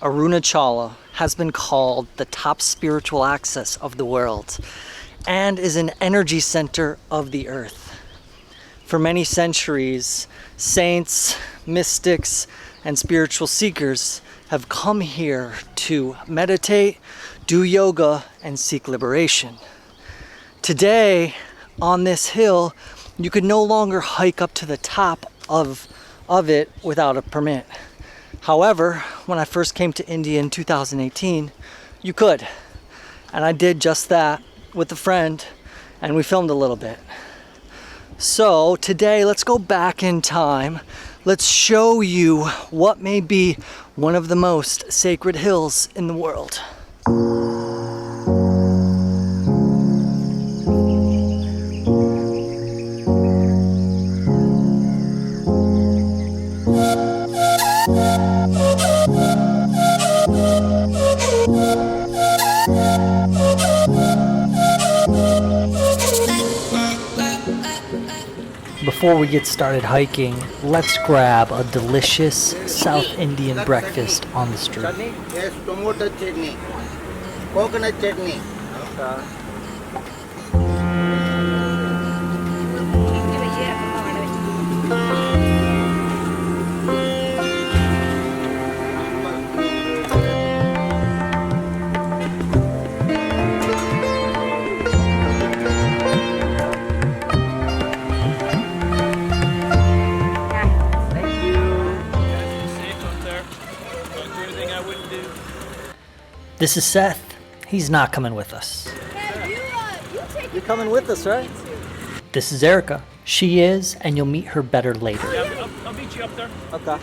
Arunachala has been called the top spiritual axis of the world and is an energy center of the earth. For many centuries, saints, mystics, and spiritual seekers have come here to meditate, do yoga, and seek liberation. Today, on this hill, you could no longer hike up to the top of it without a permit. However, when I first came to India in 2018, you could. And I did just that with a friend, and we filmed a little bit. So today, let's go back in time. Let's show you what may be one of the most sacred hills in the world. Before we get started hiking, let's grab a delicious South Indian breakfast on the street. Chutney? Yes, tomato chutney. Coconut chutney. This is Seth. He's not coming with us. You're coming with us, right? This is Erica. She is, and you'll meet her better later. Yeah, I'll meet you up there. Okay.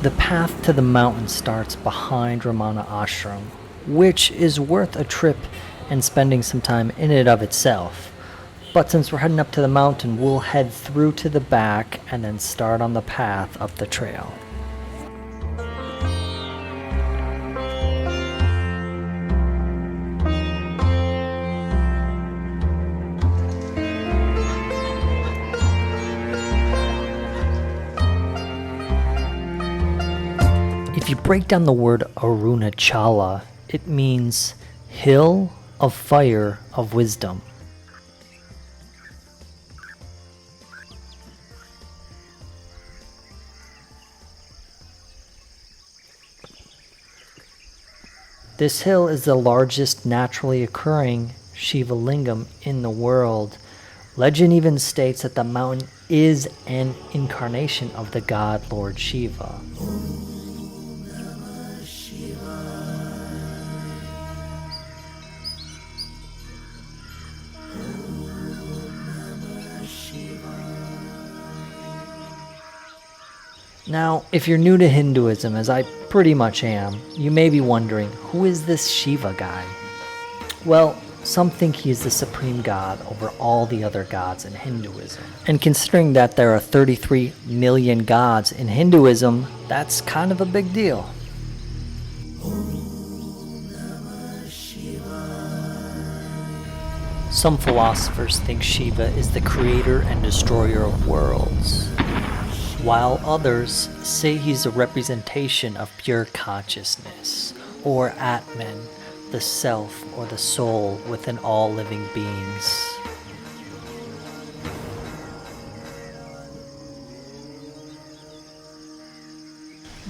The path to the mountain starts behind Ramana Ashram, which is worth a trip and spending some time in and of itself. But since we're heading up to the mountain, we'll head through to the back and then start on the path up the trail. If you break down the word Arunachala, it means hill of fire of wisdom. This hill is the largest naturally occurring Shiva lingam in the world. Legend even states that the mountain is an incarnation of the god Lord Shiva. Now, if you're new to Hinduism, as I pretty much am, you may be wondering, who is this Shiva guy? Well, some think he is the supreme god over all the other gods in Hinduism. And considering that there are 33 million gods in Hinduism, that's kind of a big deal. Some philosophers think Shiva is the creator and destroyer of worlds, while others say he's a representation of pure consciousness, or Atman, the self or the soul within all living beings.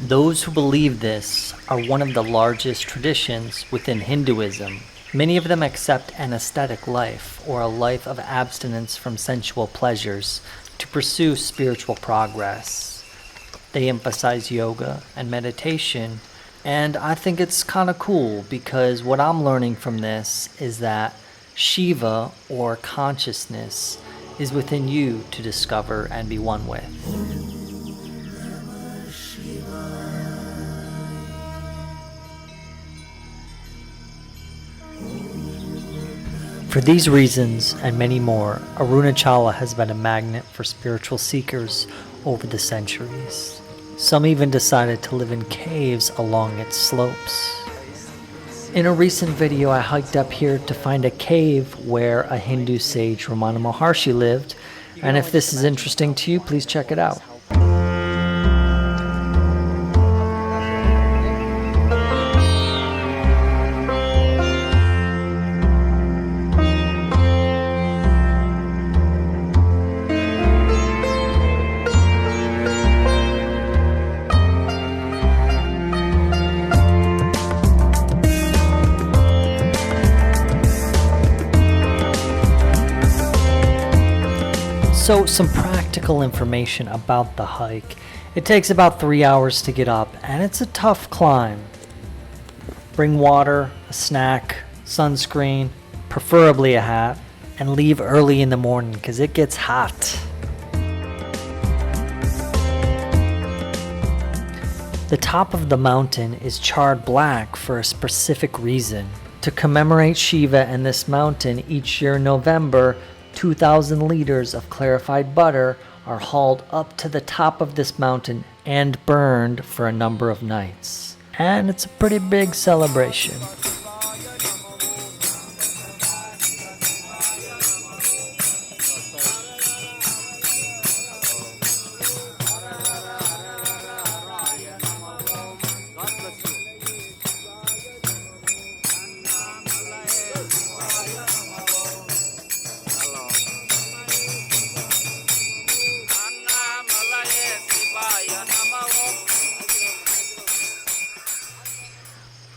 Those who believe this are one of the largest traditions within Hinduism. Many of them accept an ascetic life, or a life of abstinence from sensual pleasures, to pursue spiritual progress. They emphasize yoga and meditation, and I think it's kind of cool because what I'm learning from this is that Shiva, or consciousness, is within you to discover and be one with. For these reasons and many more, Arunachala has been a magnet for spiritual seekers over the centuries. Some even decided to live in caves along its slopes. In a recent video, I hiked up here to find a cave where a Hindu sage, Ramana Maharshi, lived, and if this is interesting to you, please check it out. So some practical information about the hike. It takes about 3 hours to get up, and it's a tough climb. Bring water, a snack, sunscreen, preferably a hat, and leave early in the morning because it gets hot. The top of the mountain is charred black for a specific reason. To commemorate Shiva and this mountain, each year in November, 2,000 liters of clarified butter are hauled up to the top of this mountain and burned for a number of nights. And it's a pretty big celebration.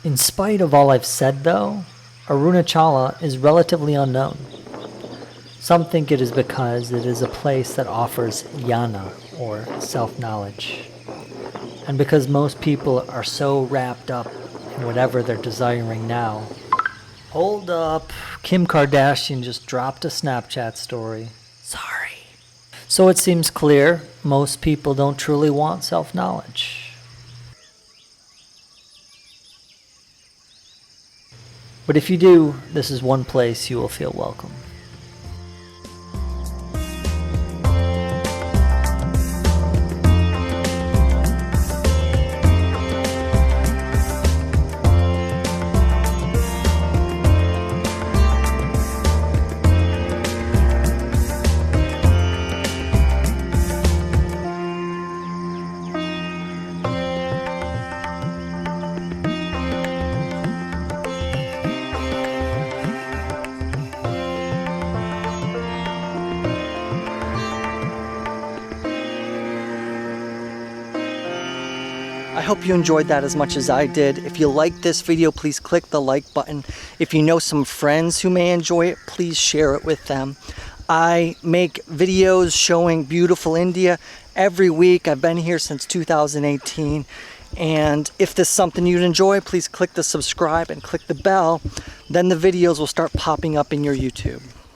In spite of all I've said though, Arunachala is relatively unknown. Some think it is because it is a place that offers jnana, or self-knowledge. And because most people are so wrapped up in whatever they're desiring now. Hold up, Kim Kardashian just dropped a Snapchat story. Sorry. So it seems clear, most people don't truly want self-knowledge. But if you do, this is one place you will feel welcome. I hope you enjoyed that as much as I did. If you liked this video, please click the like button. If you know some friends who may enjoy it, please share it with them. I make videos showing beautiful India every week. I've been here since 2018. And if this is something you'd enjoy, please click the subscribe and click the bell. Then the videos will start popping up in your YouTube.